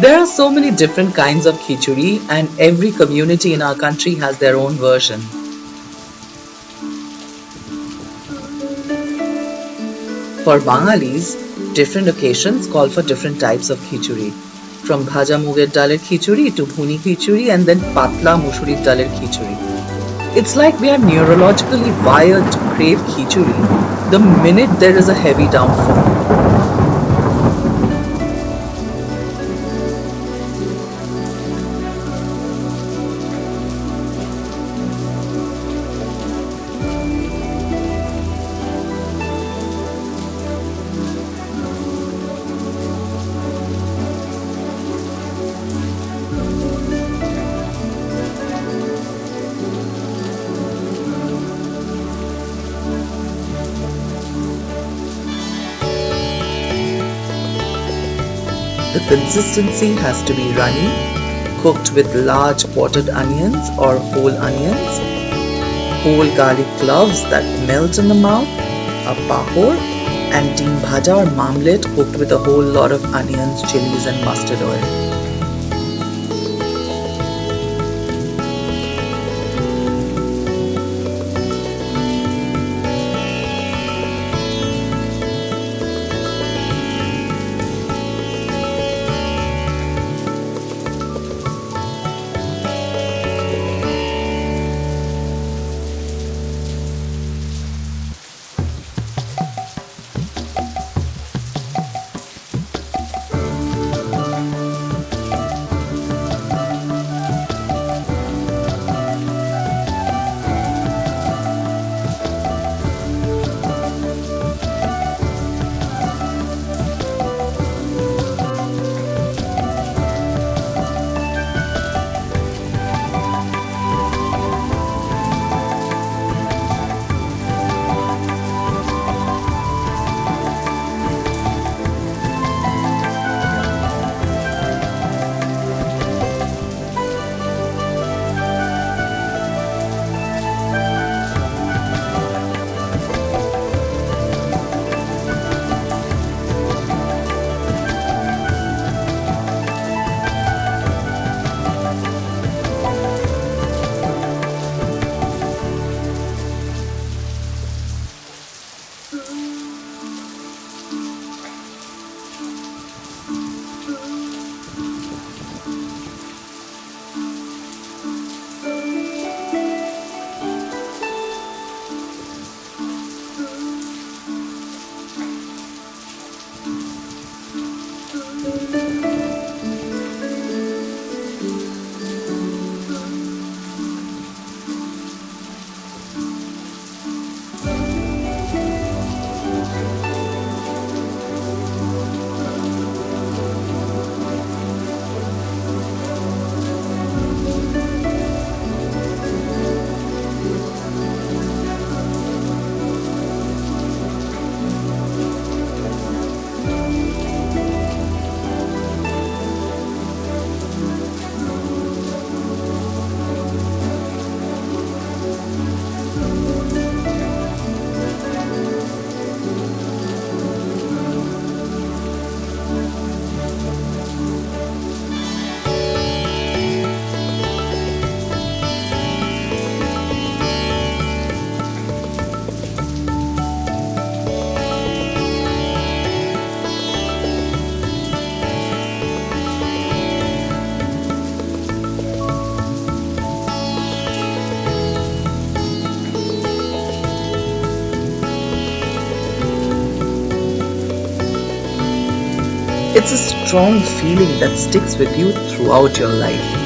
There are so many different kinds of khichuri, and every community in our country has their own version. For Bengalis, different occasions call for different types of khichuri. From bhaja muger dal'er khichuri to bhuni khichuri and then patla mushuri dal'er khichuri. It's like we are neurologically wired to crave khichuri the minute there is a heavy downfall. The consistency has to be runny, cooked with large potted onions or whole onions, whole garlic cloves that melt in the mouth, a pahor, and teen bhaja or mamlette cooked with a whole lot of onions, chilies and mustard oil. It's a strong feeling that sticks with you throughout your life.